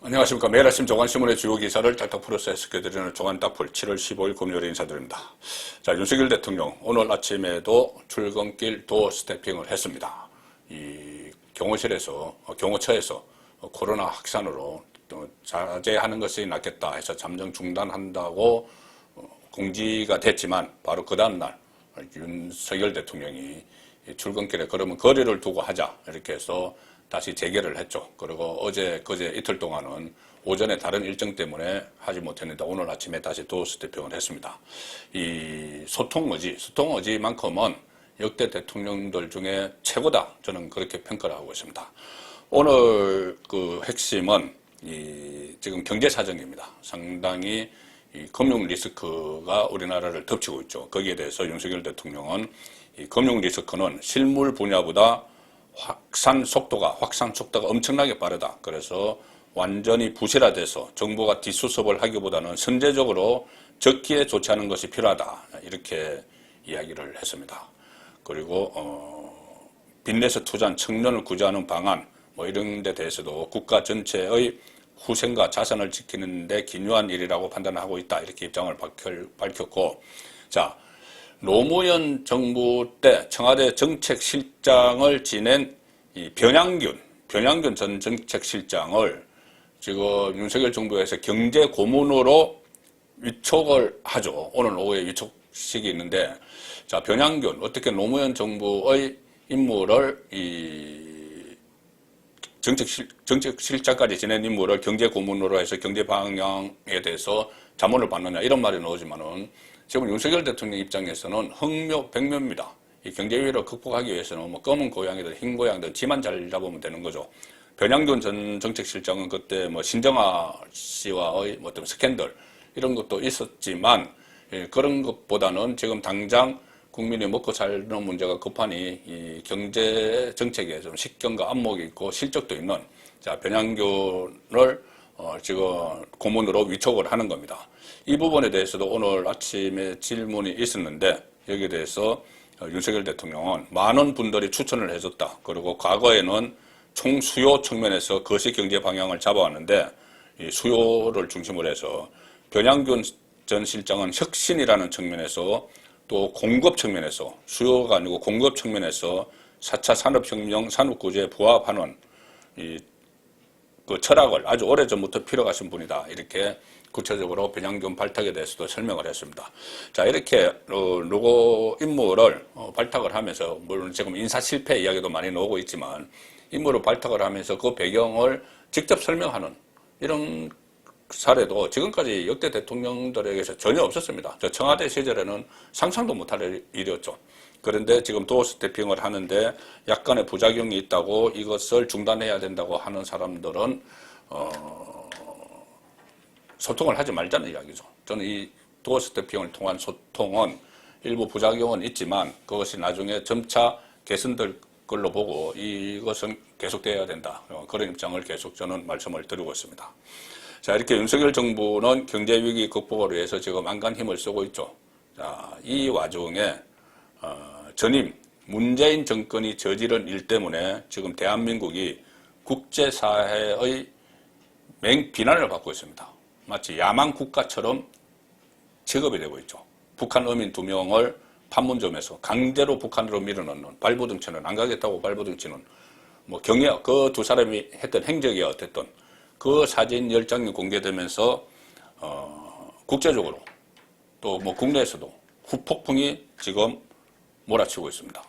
안녕하십니까. 매일 아침 조간신문의 주요 기사를 딱딱 풀어서 해석해드리는 조간딱풀 7월 15일 금요일에 인사드립니다. 자, 윤석열 대통령 오늘 아침에도 출근길 도어 스태핑을 했습니다. 이 경호처에서 코로나 확산으로 자제하는 것이 낫겠다 해서 잠정 중단한다고 공지가 됐지만 바로 그 다음날 윤석열 대통령이 출근길에 그러면 거리를 두고 하자 이렇게 해서 다시 재개를 했죠. 그리고 어제, 그제 이틀 동안은 오전에 다른 일정 때문에 하지 못했는데 오늘 아침에 다시 도어 스태핑을 했습니다. 이 소통 의지만큼은 역대 대통령들 중에 최고다. 저는 그렇게 평가를 하고 있습니다. 오늘 그 핵심은 지금 경제 사정입니다. 상당히 이 금융 리스크가 우리나라를 덮치고 있죠. 거기에 대해서 윤석열 대통령은 이 금융 리스크는 실물 분야보다 확산 속도가 엄청나게 빠르다. 그래서 완전히 부실화돼서 정부가 뒷수습을 하기보다는 선제적으로 적기에 조치하는 것이 필요하다. 이렇게 이야기를 했습니다. 그리고 빚내서 투자한 청년을 구제하는 방안 이런 데 대해서도 국가 전체의 후생과 자산을 지키는 데 기묘한 일이라고 판단하고 있다. 이렇게 입장을 밝혔고, 자, 노무현 정부 때 청와대 정책실장을 지낸 이 변양균 전 정책실장을 지금 윤석열 정부에서 경제 고문으로 위촉을 하죠. 오늘 오후에 위촉식이 있는데, 자, 변양균, 어떻게 노무현 정부의 인물을 정책실장까지 지낸 인물을 경제 고문으로 해서 경제 방향에 대해서 자문을 받느냐, 이런 말이 나오지만은 지금 윤석열 대통령 입장에서는 흥묘백묘입니다. 이 경제 위기를 극복하기 위해서는 검은 고양이든 흰 고양이든 지만 잘 잡으면 되는 거죠. 변양균 전 정책실장은 그때 신정아 씨와의 어떤 스캔들 이런 것도 있었지만 그런 것보다는 지금 당장 국민이 먹고 사는 문제가 급하니 이 경제 정책에 좀 식견과 안목이 있고 실적도 있는 자 변양균을 지금 고문으로 위촉을 하는 겁니다. 이 부분에 대해서도 오늘 아침에 질문이 있었는데 여기에 대해서 윤석열 대통령은 많은 분들이 추천을 해줬다. 그리고 과거에는 총수요 측면에서 거시 경제 방향을 잡아왔는데 이 수요를 중심으로 해서 변양균 전 실장은 혁신이라는 측면에서 또 공급 측면에서 수요가 아니고 공급 측면에서 4차 산업혁명 산업구조에 부합하는 그 철학을 아주 오래전부터 필요하신 분이다. 이렇게 구체적으로 변양균 발탁에 대해서도 설명을 했습니다. 자, 이렇게 누구 인물을 발탁을 하면서 물론 지금 인사 실패 이야기도 많이 나오고 있지만 인물을 발탁을 하면서 그 배경을 직접 설명하는 이런 사례도 지금까지 역대 대통령들에게서 전혀 없었습니다. 저 청와대 시절에는 상상도 못할 일이었죠. 그런데 지금 도어 스태핑을 하는데 약간의 부작용이 있다고 이것을 중단해야 된다고 하는 사람들은 소통을 하지 말자는 이야기죠. 저는 이 도어 스태핑을 통한 소통은 일부 부작용은 있지만 그것이 나중에 점차 개선될 걸로 보고 이것은 계속돼야 된다. 그런 입장을 계속 저는 말씀을 드리고 있습니다. 자, 이렇게 윤석열 정부는 경제위기 극복을 위해서 지금 안간 힘을 쓰고 있죠. 자, 이 와중에 전임 문재인 정권이 저지른 일 때문에 지금 대한민국이 국제사회의 맹비난을 받고 있습니다. 마치 야만 국가처럼 취급이 되고 있죠. 북한 어민 2명을 판문점에서 강제로 북한으로 밀어넣는 발버둥치는 안 가겠다고 발버둥치는 경이야 그 두 사람이 했던 행적이 어땠든 그 사진 10장이 공개되면서 국제적으로 또 국내에서도 후폭풍이 지금 몰아치고 있습니다.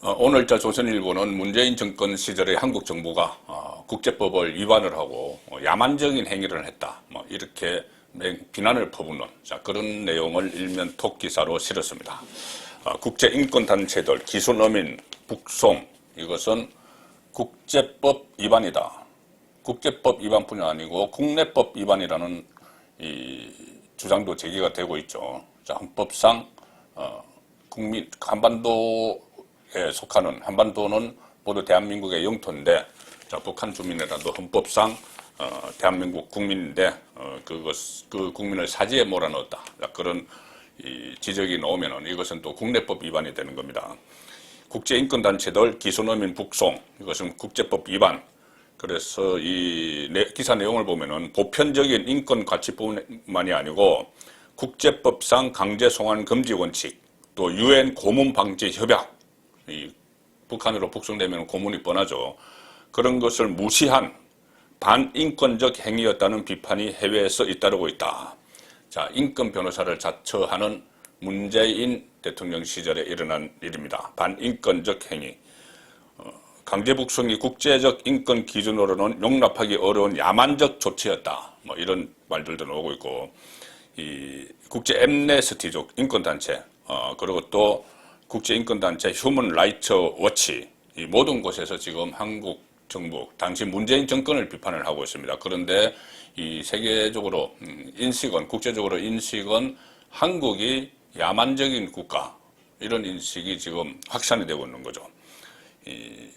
오늘자 조선일보는 문재인 정권 시절에 한국 정부가 국제법을 위반을 하고 야만적인 행위를 했다. 이렇게 비난을 퍼붓는 그런 내용을 일면 톡 기사로 실었습니다. 국제인권단체들 기순어민 북송 이것은 국제법 위반이다. 국제법 위반뿐이 아니고 국내법 위반이라는 이 주장도 제기가 되고 있죠. 자, 헌법상 한반도에 속하는 한반도는 모두 대한민국의 영토인데 자, 북한 주민이라도 헌법상 대한민국 국민인데 그 국민을 사지에 몰아넣었다. 그런 지적이 나오면은 이것은 또 국내법 위반이 되는 겁니다. 국제인권단체들 기순어민 북송 이것은 국제법 위반. 그래서 기사 내용을 보면은 보편적인 인권 가치뿐만이 아니고 국제법상 강제 송환 금지 원칙, 또 유엔 고문 방지 협약, 북한으로 북송되면 고문이 뻔하죠. 그런 것을 무시한 반인권적 행위였다는 비판이 해외에서 잇따르고 있다. 자, 인권 변호사를 자처하는 문재인 대통령 시절에 일어난 일입니다. 반인권적 행위. 강제 북송이 국제적 인권 기준으로는 용납하기 어려운 야만적 조치였다. 뭐 이런 말들도 나오고 있고, 이 국제 엠네스티족 인권단체, 그리고 또 국제 인권단체 휴먼 라이츠 워치, 이 모든 곳에서 지금 한국 정부, 당시 문재인 정권을 비판을 하고 있습니다. 그런데 이 세계적으로 인식은, 국제적으로 인식은 한국이 야만적인 국가, 이런 인식이 지금 확산이 되고 있는 거죠.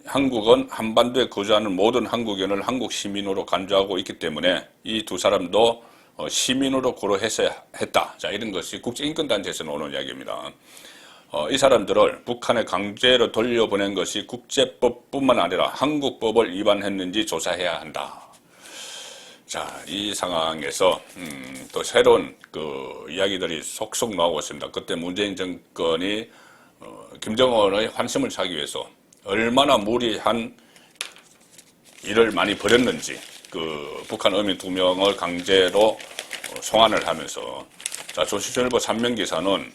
한국은 한반도에 거주하는 모든 한국인을 한국 시민으로 간주하고 있기 때문에 이 두 사람도 시민으로 고려했어야 했다. 자, 이런 것이 국제인권단체에서 나오는 이야기입니다. 이 사람들을 북한에 강제로 돌려보낸 것이 국제법뿐만 아니라 한국법을 위반했는지 조사해야 한다. 자, 이 상황에서 또 새로운 그 이야기들이 속속 나오고 있습니다. 그때 문재인 정권이 김정은의 환심을 사기 위해서 얼마나 무리한 일을 많이 벌였는지, 그 북한 어민 2명을 강제로 송환을 하면서, 자, 조선일보 3면 기사는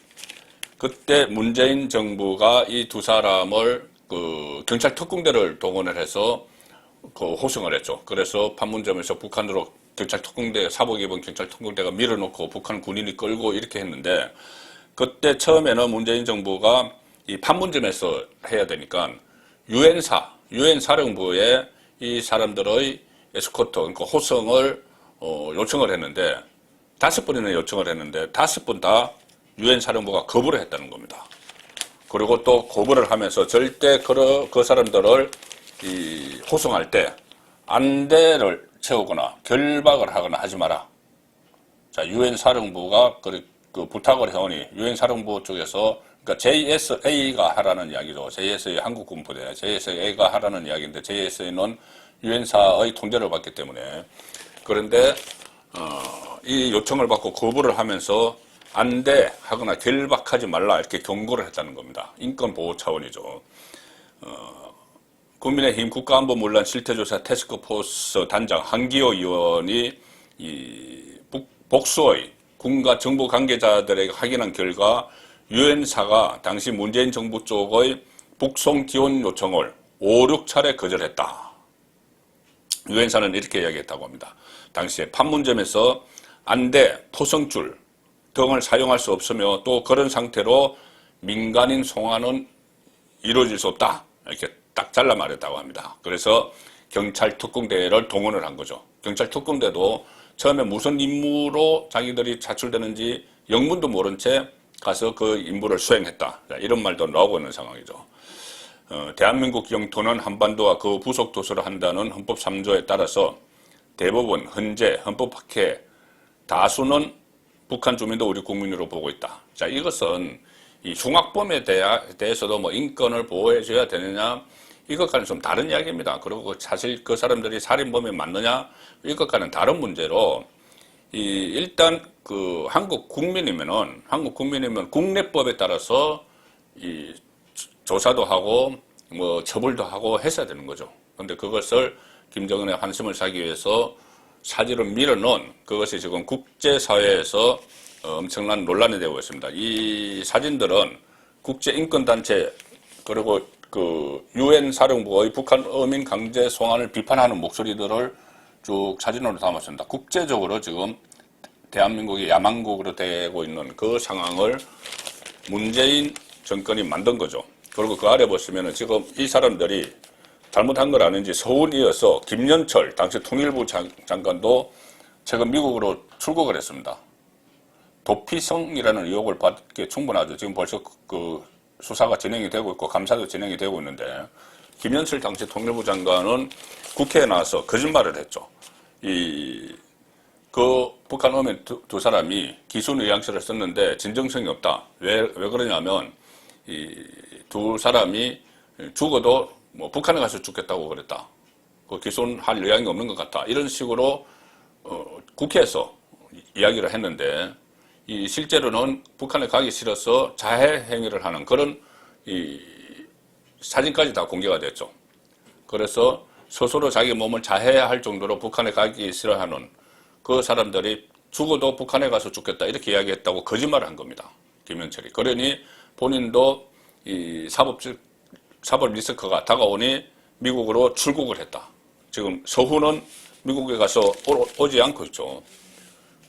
그때 문재인 정부가 이 두 사람을 그 경찰 특공대를 동원을 해서 그 호송을 했죠. 그래서 판문점에서 북한으로 경찰 특공대, 사복 입은 경찰 특공대가 밀어놓고 북한 군인이 끌고 이렇게 했는데, 그때 처음에는 문재인 정부가 이 판문점에서 해야 되니까 유엔 사령부에 이 사람들의 에스코트, 그러니까 호송을 요청을 했는데, 5번이나 요청을 했는데 5번 다 유엔 사령부가 거부를 했다는 겁니다. 그리고 또 거부를 하면서 절대 그 사람들을 호송할 때 안대를 채우거나 결박을 하거나 하지 마라. 자, 유엔 사령부가 그 부탁을 해오니 유엔 사령부 쪽에서, 그러니까 JSA가 하라는 이야기죠. JSA 한국군부대, JSA가 하라는 이야기인데, JSA는 유엔사의 통제를 받기 때문에. 그런데 이 요청을 받고 거부를 하면서 안돼 하거나 결박하지 말라 이렇게 경고를 했다는 겁니다. 인권 보호 차원이죠. 국민의힘 국가안보문란 실태조사 태스크포스 단장 한기호 의원이 복수의 군과 정부 관계자들에게 확인한 결과 유엔사가 당시 문재인 정부 쪽의 북송 지원 요청을 5, 6차례 거절했다. 유엔사는 이렇게 이야기했다고 합니다. 당시에 판문점에서 안대, 포성줄 등을 사용할 수 없으며 또 그런 상태로 민간인 송환은 이루어질 수 없다. 이렇게 딱 잘라 말했다고 합니다. 그래서 경찰 특공대를 동원을 한 거죠. 경찰 특공대도 처음에 무슨 임무로 자기들이 차출되는지 영문도 모른 채 가서 그 임무를 수행했다. 이런 말도 나오고 있는 상황이죠. 대한민국 영토는 한반도와 그 부속 도서를 한다는 헌법 3조에 따라서 대법원, 헌재, 헌법학회 다수는 북한 주민도 우리 국민으로 보고 있다. 자, 이것은 이 흉악범에 대해서도 뭐 인권을 보호해줘야 되느냐, 이것과는 좀 다른 이야기입니다. 그리고 사실 그 사람들이 살인범이 맞느냐, 이것과는 다른 문제로, 일단 한국 국민이면 국내법에 따라서 조사도 하고 뭐 처벌도 하고 했어야 되는 거죠. 그런데 그것을 김정은의 환심을 사기 위해서 사지를 밀어넣은, 그것이 지금 국제사회에서 엄청난 논란이 되고 있습니다. 이 사진들은 국제인권단체 그리고 그 유엔 사령부의 북한 어민 강제 송환을 비판하는 목소리들을 쭉 사진으로 담았습니다. 국제적으로 지금 대한민국이 야만국으로 되고 있는 그 상황을 문재인 정권이 만든 거죠. 그리고 그 아래 보시면은 지금 이 사람들이 잘못한 걸 아는지 서울이어서 김연철 당시 통일부 장관도 최근 미국으로 출국을 했습니다. 도피성이라는 의혹을 받기 충분하죠. 지금 벌써 그 수사가 진행이 되고 있고 감사도 진행이 되고 있는데, 김연철 당시 통일부 장관은 국회에 나와서 거짓말을 했죠. 그 북한 어민 두 사람이 기순 의향서를 썼는데 진정성이 없다. 왜 그러냐면 이 두 사람이 죽어도 뭐 북한에 가서 죽겠다고 그랬다. 그 기소할 의향이 없는 것 같다. 이런 식으로 국회에서 이야기를 했는데 이 실제로는 북한에 가기 싫어서 자해 행위를 하는 그런 이 사진까지 다 공개가 됐죠. 그래서 스스로 자기 몸을 자해할 정도로 북한에 가기 싫어하는 그 사람들이 죽어도 북한에 가서 죽겠다 이렇게 이야기했다고 거짓말을 한 겁니다. 김영철이. 그러니 본인도 이 사법 리스크가 다가오니 미국으로 출국을 했다. 지금 서훈은 미국에 가서 오지 않고 있죠.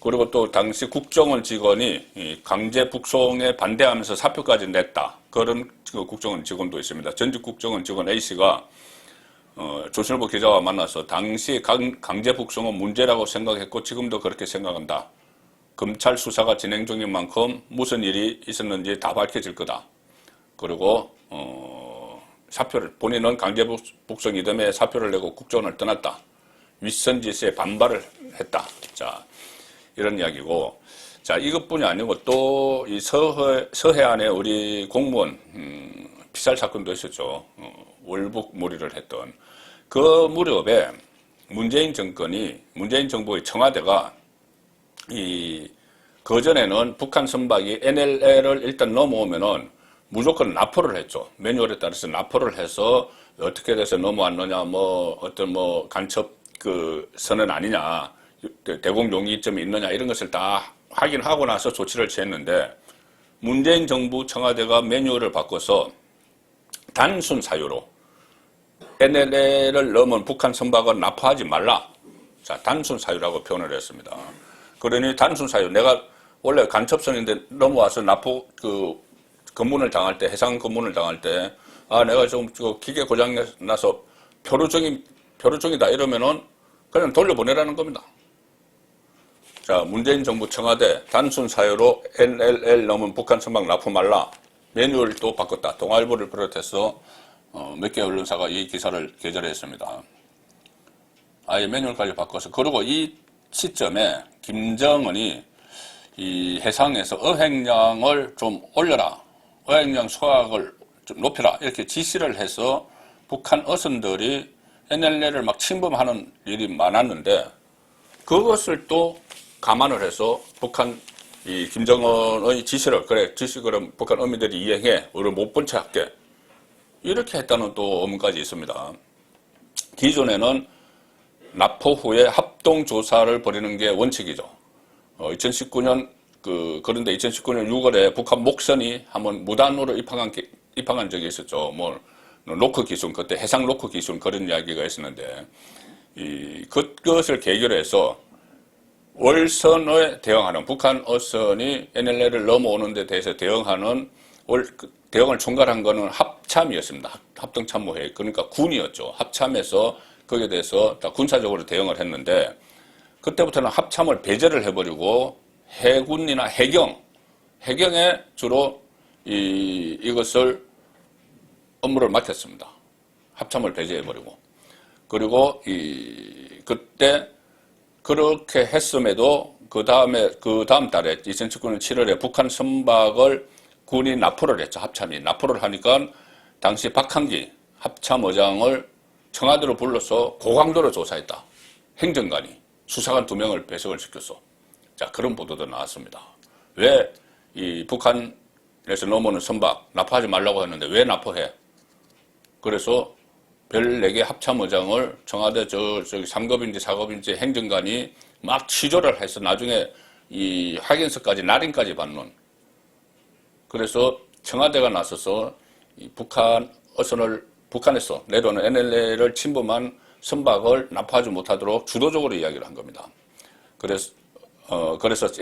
그리고 또 당시 국정원 직원이 이 강제 북송에 반대하면서 사표까지 냈다. 그런 국정원 직원도 있습니다. 전직 국정원 직원 A씨가 조선일보 기자와 만나서 당시 강제 북송은 문제라고 생각했고 지금도 그렇게 생각한다. 검찰 수사가 진행 중인 만큼 무슨 일이 있었는지 다 밝혀질 거다. 그리고 사표를 본인은 강제 북송 이듬해 사표를 내고 국정원을 떠났다. 윗선 지시에 반발을 했다. 자, 이런 이야기고, 자, 이것뿐이 아니고 또 이 서해안에 우리 공무원 피살 사건도 있었죠. 월북몰이를 했던 그 무렵에 문재인 정부의 청와대가 그전에는 북한 선박이 NLL을 일단 넘어오면은 무조건 납포를 했죠. 매뉴얼에 따라서 납포를 해서 어떻게 돼서 넘어왔느냐, 어떤 간첩 선언 아니냐, 대공 용의점이 있느냐, 이런 것을 다 확인하고 나서 조치를 취했는데, 문재인 정부 청와대가 매뉴얼을 바꿔서 단순 사유로 NLL을 넘은 북한 선박은 납포하지 말라. 자, 단순 사유라고 표현을 했습니다. 그러니 단순 사유, 내가 원래 간첩선인데 넘어와서 납포 검문을 당할 때, 해상 검문을 당할 때, 내가 좀 기계 고장 나서 표류중이다 이러면은 그냥 돌려보내라는 겁니다. 자, 문재인 정부 청와대 단순 사유로 NLL 넘은 북한 선박 납포 말라. 매뉴얼도 바꿨다. 동아일보를 비롯해서 몇 개 언론사가 이 기사를 게재했습니다. 아예 매뉴얼까지 바꿔서. 그리고 이 시점에 김정은이 이 해상에서 어획량을 좀 올려라. 어획량 수확을 좀 높여라. 이렇게 지시를 해서 북한 어선들이 NLL을 막 침범하는 일이 많았는데 그것을 또 감안을 해서 북한 이 김정은의 지시를 그럼 북한 어민들이 이행해. 우리 못 본 채 할게. 이렇게 했다는 또 의문까지 있습니다. 기존에는 납포 후에 합동 조사를 벌이는 게 원칙이죠. 2019년 그런데 2019년 6월에 북한 목선이 한번 무단으로 입항한 적이 있었죠. 로크 기순, 그때 해상 로크 기순 그런 이야기가 있었는데, 그것을 계기로 해서 월선에 대응하는, 북한 어선이 NLL을 넘어오는 데 대해서 대응하는, 대응을 총괄한 거는 합참이었습니다. 합동참모회의. 그러니까 군이었죠. 합참에서 거기에 대해서 다 군사적으로 대응을 했는데, 그때부터는 합참을 배제를 해버리고, 해군이나 해경에 주로 이것을 업무를 맡겼습니다. 합참을 배제해버리고. 그리고 그때 그렇게 했음에도 그 다음 달에 2019년 7월에 북한 선박을 군이 납포를 했죠. 합참이. 납포를 하니까 당시 박항기 합참의장을 청와대로 불러서 고강도로 조사했다. 행정관이. 수사관 2명을 배석을 시켰어. 자, 그런 보도도 나왔습니다. 왜 이 북한에서 넘어오는 선박 납포하지 말라고 했는데 왜 납포해? 그래서 별 4개 합참의장을 청와대 저기 3급인지 4급인지 행정관이 막 취조를 해서 나중에 이 확인서까지 날인까지 받는. 그래서 청와대가 나서서 이 북한에서 내려오는 NLL을 침범한 선박을 납포하지 못하도록 주도적으로 이야기를 한 겁니다. 그래서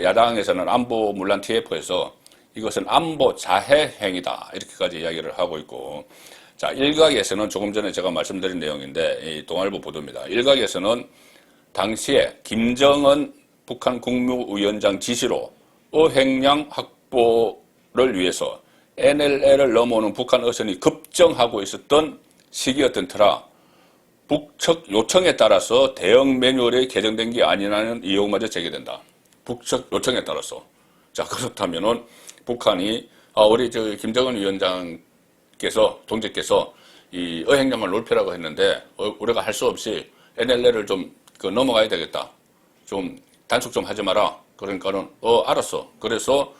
야당에서는 안보 문란 TF에서 이것은 안보 자해 행위다 이렇게까지 이야기를 하고 있고, 자, 일각에서는 조금 전에 제가 말씀드린 내용인데 이 동아일보 보도입니다. 일각에서는 당시에 김정은 북한 국무위원장 지시로 어획량 확보를 위해서 NLL을 넘어오는 북한 어선이 급정하고 있었던 시기였던 터라 북측 요청에 따라서 대응 매뉴얼이 개정된 게 아니라는 의혹마저 제기된다. 북측 요청에 따라서. 자, 그렇다면은 북한이 우리 김정은 위원장께서 동지께서 이 어획량을 높이라고 했는데 우리가 할 수 없이 NLL을 좀 넘어가야 되겠다. 좀 단속 좀 하지 마라. 그러니까는 알았어. 그래서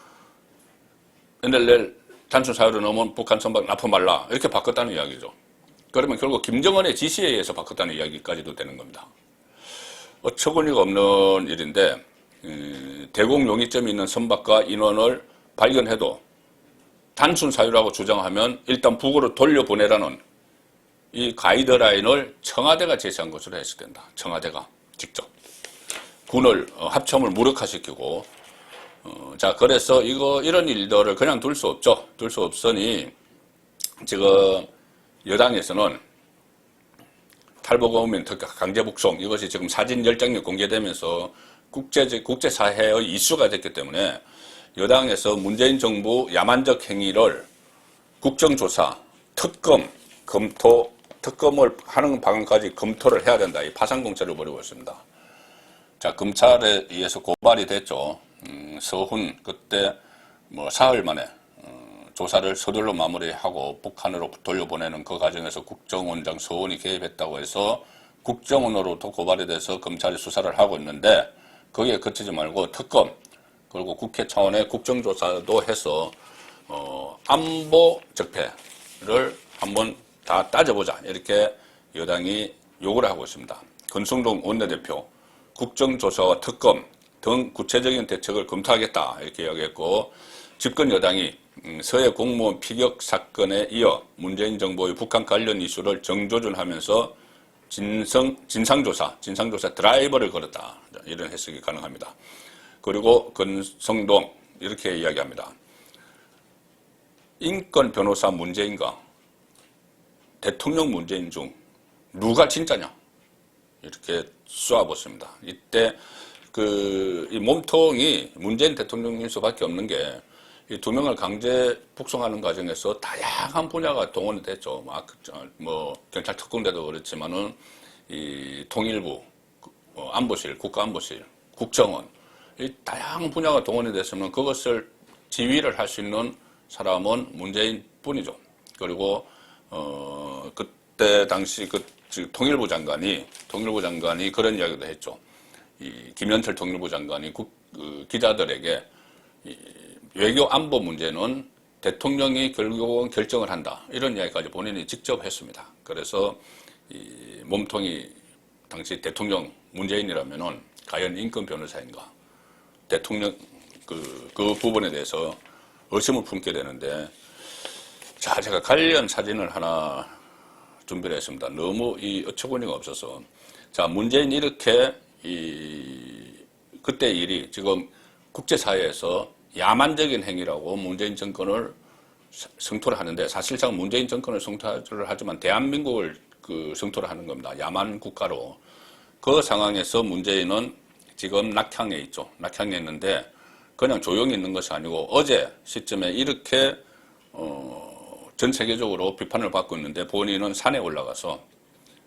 NLL 단순 사유로 넘으면 북한 선박 납품 말라. 이렇게 바꿨다는 이야기죠. 그러면 결국 김정은의 지시에 의해서 바꿨다는 이야기까지도 되는 겁니다. 어처구니가 없는 일인데 대공 용의점이 있는 선박과 인원을 발견해도 단순 사유라고 주장하면 일단 북으로 돌려보내라는 이 가이드라인을 청와대가 제시한 것으로 해석된다. 청와대가 직접 군을 합참을 무력화시키고 자 그래서 이런 일들을 그냥 둘 수 없죠. 둘 수 없으니 지금 여당에서는 탈북어민 특히 강제북송 이것이 지금 사진 10장이 공개되면서 국제사회의 이슈가 됐기 때문에 여당에서 문재인 정부 야만적 행위를 국정조사, 특검을 하는 방안까지 검토를 해야 된다. 이 파상공세를 벌이고 있습니다. 자, 검찰에 의해서 고발이 됐죠. 서훈 그때 사흘 만에 조사를 서둘러 마무리하고 북한으로 돌려보내는 그 과정에서 국정원장 서훈이 개입했다고 해서 국정원으로부터 고발이 돼서 검찰이 수사를 하고 있는데 거기에 그치지 말고 특검 그리고 국회 차원의 국정조사도 해서 안보 적폐를 한번 다 따져보자 이렇게 여당이 요구를 하고 있습니다. 권성동 원내대표 국정조사와 특검 등 구체적인 대책을 검토하겠다 이렇게 이야기했고 집권 여당이 서해 공무원 피격 사건에 이어 문재인 정부의 북한 관련 이슈를 정조준하면서 진상조사 드라이버를 걸었다. 이런 해석이 가능합니다. 그리고 권성동 이렇게 이야기합니다. 인권 변호사 문재인과 대통령 문재인 중 누가 진짜냐? 이렇게 쏘아봤습니다. 이때 이 몸통이 문재인 대통령일 수밖에 없는 게 이 두 명을 강제 북송하는 과정에서 다양한 분야가 동원이 됐죠. 경찰 특공대도 그렇지만은 이 통일부, 안보실, 국가안보실, 국정원 이 다양한 분야가 동원이 됐으면 그것을 지휘를 할 수 있는 사람은 문재인 뿐이죠. 그리고 그때 당시 통일부 장관이 그런 이야기도 했죠. 이 김현철 통일부 장관이 기자들에게 외교 안보 문제는 대통령이 결국은 결정을 한다. 이런 이야기까지 본인이 직접 했습니다. 그래서 이 몸통이 당시 대통령 문재인이라면은 과연 인권 변호사인가? 대통령 그 부분에 대해서 의심을 품게 되는데 자, 제가 관련 사진을 하나 준비를 했습니다. 너무 이 어처구니가 없어서 자, 문재인 이렇게 그때 일이 지금 국제사회에서 야만적인 행위라고 문재인 정권을 성토를 하는데 사실상 문재인 정권을 성토를 하지만 대한민국을 성토를 하는 겁니다. 야만 국가로. 그 상황에서 문재인은 지금 낙향에 있죠. 낙향에 있는데 그냥 조용히 있는 것이 아니고 어제 시점에 이렇게 전 세계적으로 비판을 받고 있는데 본인은 산에 올라가서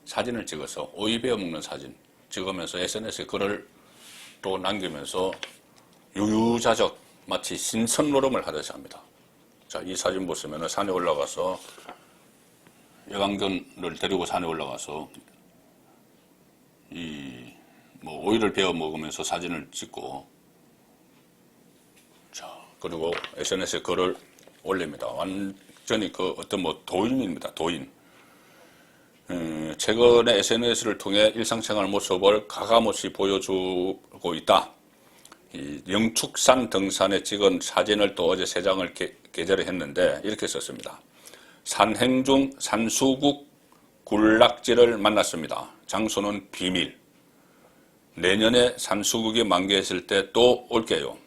사진을 찍어서 오이 베어 먹는 사진 찍으면서 SNS에 글을 또 남기면서 유유자적 마치 신선노름을 하듯이 합니다. 자, 이 사진 보시면 산에 올라가서 여강견을 데리고 산에 올라가서 오이를 베어 먹으면서 사진을 찍고 자, 그리고 SNS에 글을 올립니다. 완전히 도인입니다. 도인. 최근에 SNS를 통해 일상생활 모습을 가감없이 보여주고 있다. 이 영축산 등산에 찍은 사진을 또 어제 3장을 게재를 했는데 이렇게 썼습니다. 산행 중 산수국 군락지를 만났습니다. 장소는 비밀. 내년에 산수국이 만개했을 때 또 올게요.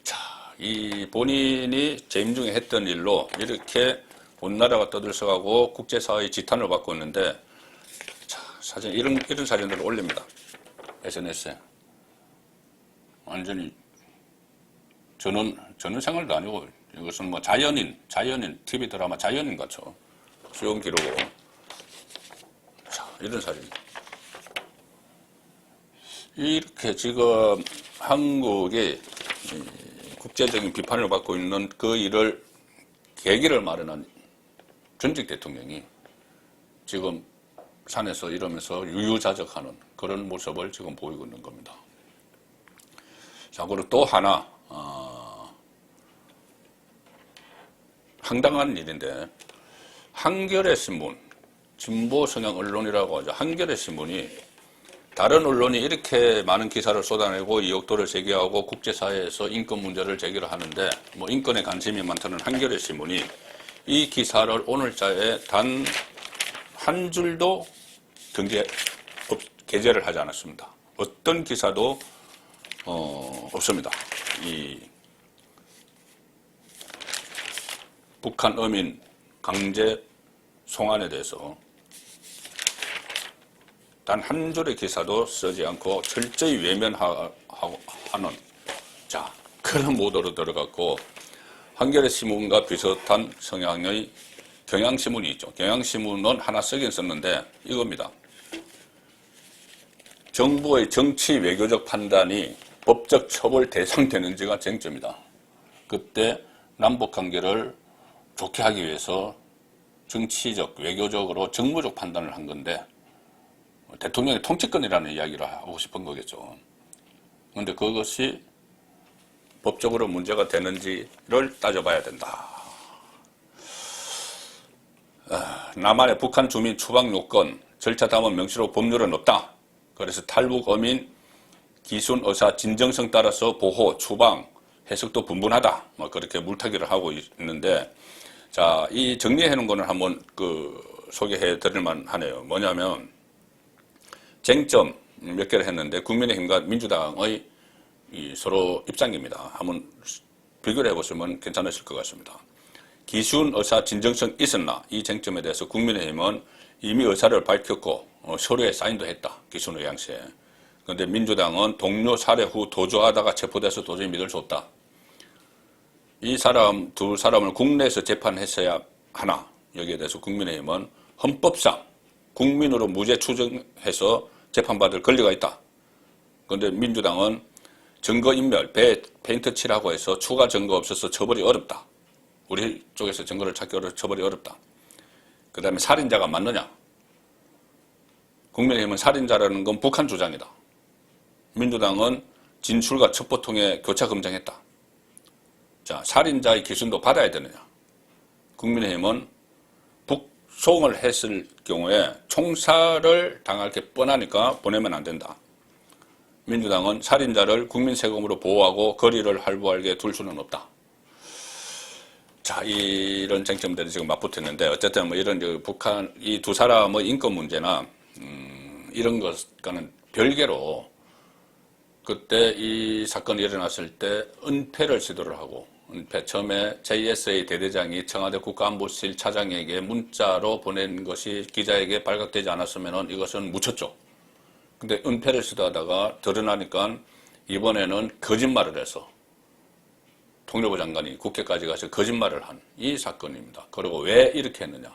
자, 이 본인이 재임 중에 했던 일로 이렇게 온 나라가 떠들썩하고 국제사회의 지탄을 받고 있는데 자, 사진 이런 사진들을 올립니다. SNS에. 완전히 저는 생활도 아니고 이것은 자연인 TV 드라마 자연인 같죠. 수용 기록으로. 자, 이런 사진. 이렇게 지금 한국이 국제적인 비판을 받고 있는 그 일을 계기를 마련한 전직 대통령이 지금 산에서 이러면서 유유자적하는 그런 모습을 지금 보이고 있는 겁니다. 자, 그리고 또 하나 황당한 일인데, 한겨레 신문, 진보 성향 언론이라고 하죠. 한겨레 신문이 다른 언론이 이렇게 많은 기사를 쏟아내고 의혹도를 제기하고 국제사회에서 인권 문제를 제기를 하는데, 뭐 인권에 관심이 많다는 한겨레 신문이 이 기사를 오늘자에 단 한 줄도 게재를 하지 않았습니다. 어떤 기사도 없습니다. 이 북한 어민 강제 송환에 대해서 단 한 줄의 기사도 쓰지 않고 철저히 외면하는, 자, 그런 모드로 들어갔고, 한겨레 신문과 비슷한 성향의 경향신문이 있죠. 경향신문은 하나 쓰긴 썼는데 이겁니다. 정부의 정치 외교적 판단이 법적 처벌 대상되는지가 쟁점이다. 그때 남북관계를 좋게 하기 위해서 정치적, 외교적으로 정무적 판단을 한 건데, 대통령의 통치권이라는 이야기를 하고 싶은 거겠죠. 그런데 그것이 법적으로 문제가 되는지를 따져봐야 된다. 남한의 북한 주민 추방 요건, 절차 담은 명시로 법률은 없다. 그래서 탈북 어민 기순 의사 진정성 따라서 보호, 추방, 해석도 분분하다. 뭐 그렇게 물타기를 하고 있는데, 자, 이 정리해 놓은 거는 한번 소개해 드릴 만 하네요. 뭐냐면, 쟁점 몇 개를 했는데, 국민의힘과 민주당의 서로 입장입니다. 한번 비교를 해보시면 괜찮으실 것 같습니다. 기순 의사 진정성 있었나? 이 쟁점에 대해서 국민의힘은 이미 의사를 밝혔고 서류에 사인도 했다. 기순 의향시에. 그런데 민주당은 동료 살해 후 도주하다가 체포돼서 도저히 믿을 수 없다. 이 두 사람을 국내에서 재판했어야 하나? 여기에 대해서 국민의힘은 헌법상 국민으로 무죄 추정해서 재판받을 권리가 있다. 그런데 민주당은 증거인멸, 배에 페인트 칠하고 해서 추가 증거 없어서 처벌이 어렵다. 우리 쪽에서 증거를 찾기 어려워 처벌이 어렵다. 그 다음에 살인자가 맞느냐? 국민의힘은 살인자라는 건 북한 주장이다. 민주당은 진술과 첩보 통해 교차 검증했다. 자, 살인자의 기순도 받아야 되느냐? 국민의힘은 북송을 했을 경우에 총살을 당할 게 뻔하니까 보내면 안 된다. 민주당은 살인자를 국민 세금으로 보호하고 거리를 할부하게 둘 수는 없다. 자, 이런 쟁점들이 지금 맞붙었는데, 어쨌든 뭐 이런 북한, 이 두 사람의 인권 문제나, 이런 것과는 별개로, 그때 이 사건이 일어났을 때 은폐를 시도를 하고, 처음에 JSA 대대장이 청와대 국가안보실 차장에게 문자로 보낸 것이 기자에게 발각되지 않았으면 이것은 묻혔죠. 근데 은폐를 시도하다가 드러나니까 이번에는 거짓말을 해서 통일부 장관이 국회까지 가서 거짓말을 한 이 사건입니다. 그리고 왜 이렇게 했느냐.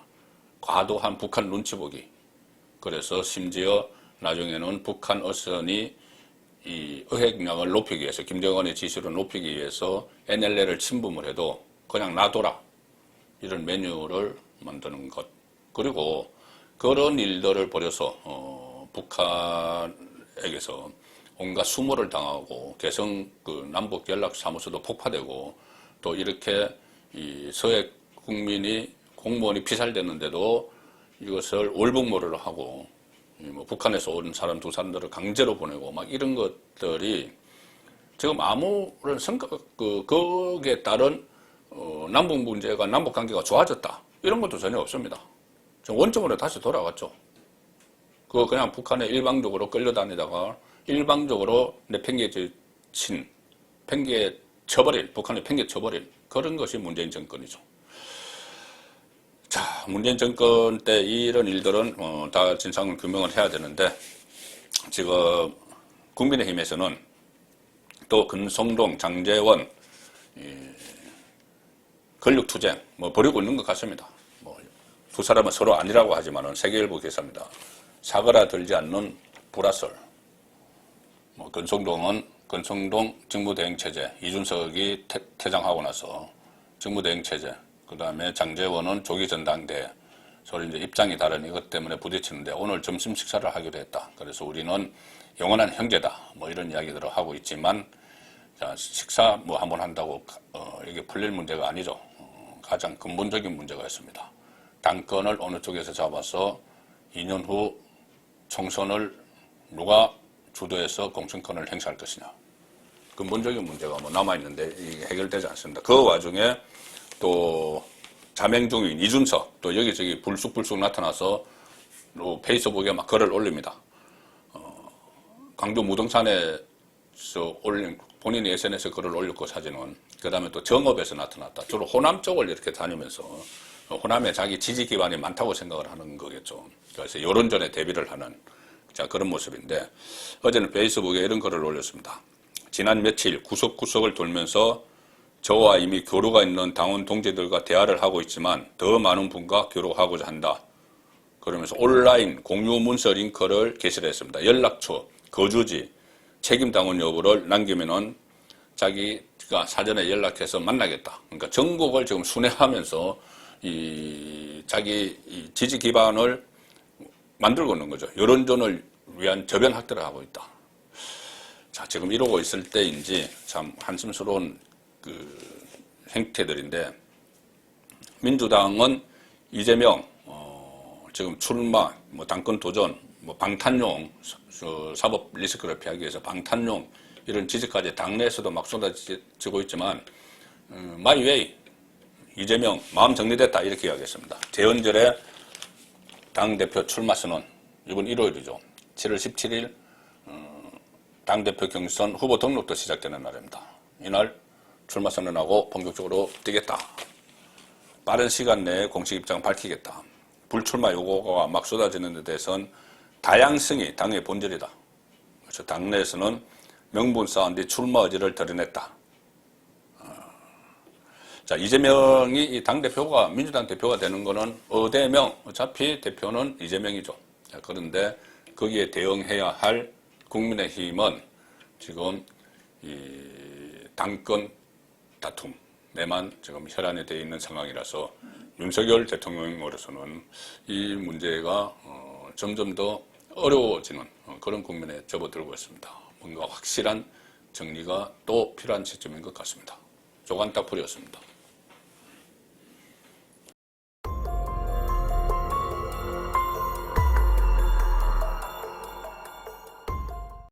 과도한 북한 눈치 보기. 그래서 심지어 나중에는 북한 어선이 이 의획량을 높이기 위해서, 김정은의 지시를 높이기 위해서 NLL을 침범을 해도 그냥 놔둬라. 이런 메뉴를 만드는 것. 그리고 그런 일들을 벌여서 북한에게서 온갖 수모를 당하고 개성 남북 연락 사무소도 폭파되고 또 이렇게 이 서해 국민이 공무원이 피살됐는데도 이것을 월북모를 하고 뭐 북한에서 온 사람 두 사람들을 강제로 보내고 막 이런 것들이 지금 아무런 거기에 따른 남북 문제가 남북 관계가 좋아졌다 이런 것도 전혀 없습니다. 지금 원점으로 다시 돌아갔죠. 그냥 북한에 일방적으로 끌려다니다가 일방적으로 북한에 팽개 쳐버린 그런 것이 문재인 정권이죠. 자, 문재인 정권 때 이런 일들은 다 진상을 규명을 해야 되는데 지금 국민의힘에서는 또 근성동, 장제원 권력투쟁 벌이고 있는 것 같습니다. 두 사람은 서로 아니라고 하지만은 세계일보 기사입니다. 사그라들지 않는 불화설. 근성동 직무대행체제, 이준석이 퇴장하고 나서 직무대행체제, 그다음에 장제원은 조기 전당대 서로 이제 입장이 다른 이것 때문에 부딪히는데 오늘 점심 식사를 하기로 했다. 그래서 우리는 영원한 형제다. 뭐 이런 이야기들을 하고 있지만 자, 식사 뭐 한번 한다고 이게 풀릴 문제가 아니죠. 가장 근본적인 문제가 있습니다. 당권을 어느 쪽에서 잡아서 2년 후 총선을 누가 주도해서 공천권을 행사할 것이냐. 근본적인 문제가 뭐 남아있는데 이게 해결되지 않습니다. 그 와중에 또 자명 중인 이준석 또 여기저기 불쑥불쑥 나타나서 또 페이스북에 막 글을 올립니다. 광주 무등산에서 올린 본인이 SNS에 글을 올렸고 사진은 그 다음에 또 정읍에서 나타났다. 주로 호남 쪽을 이렇게 다니면서 호남에 자기 지지 기반이 많다고 생각을 하는 거겠죠. 그래서 여론전에 대비를 하는 자 그런 모습인데 어제는 페이스북에 이런 글을 올렸습니다. 지난 며칠 구석구석을 돌면서 저와 이미 교류가 있는 당원 동지들과 대화를 하고 있지만 더 많은 분과 교류하고자 한다. 그러면서 온라인 공유 문서 링크를 게시를 했습니다. 연락처, 거주지, 책임 당원 여부를 남기면은 자기가 사전에 연락해서 만나겠다. 그러니까 전국을 지금 순회하면서 자기 지지 기반을 만들고 있는 거죠. 여론전을 위한 저변 확대를 하고 있다. 자, 지금 이러고 있을 때인지 참 한심스러운 행태들인데 민주당은 이재명 지금 출마, 뭐 당권 도전, 뭐 방탄용 사법 리스크를 피하기 위해서 방탄용 이런 지지까지 당내에서도 막 쏟아지고 있지만 마이 웨이 이재명 마음 정리됐다 이렇게 이야기했습니다. 재헌절에 당대표 출마 선언 이번 일요일이죠. 7월 17일 당대표 경선 후보 등록도 시작되는 날입니다. 이날 출마 선언하고 본격적으로 뛰겠다. 빠른 시간 내에 공식 입장 밝히겠다. 불출마 요구가 막 쏟아지는 데 대해서는 다양성이 당의 본질이다. 그래서 당내에서는 명분 쌓은 뒤 출마 의지를 드러냈다. 자, 이재명이 이 당대표가 민주당 대표가 되는 거는 어대명 어차피 대표는 이재명이죠. 자, 그런데 거기에 대응해야 할 국민의힘은 지금 이 당권 다툼에만 지금 혈안이 되어 있는 상황이라서 윤석열 대통령으로서는 이 문제가 점점 더 어려워지는 그런 국면에 접어들고 있습니다. 뭔가 확실한 정리가 또 필요한 시점인 것 같습니다. 조간딱풀이었습니다.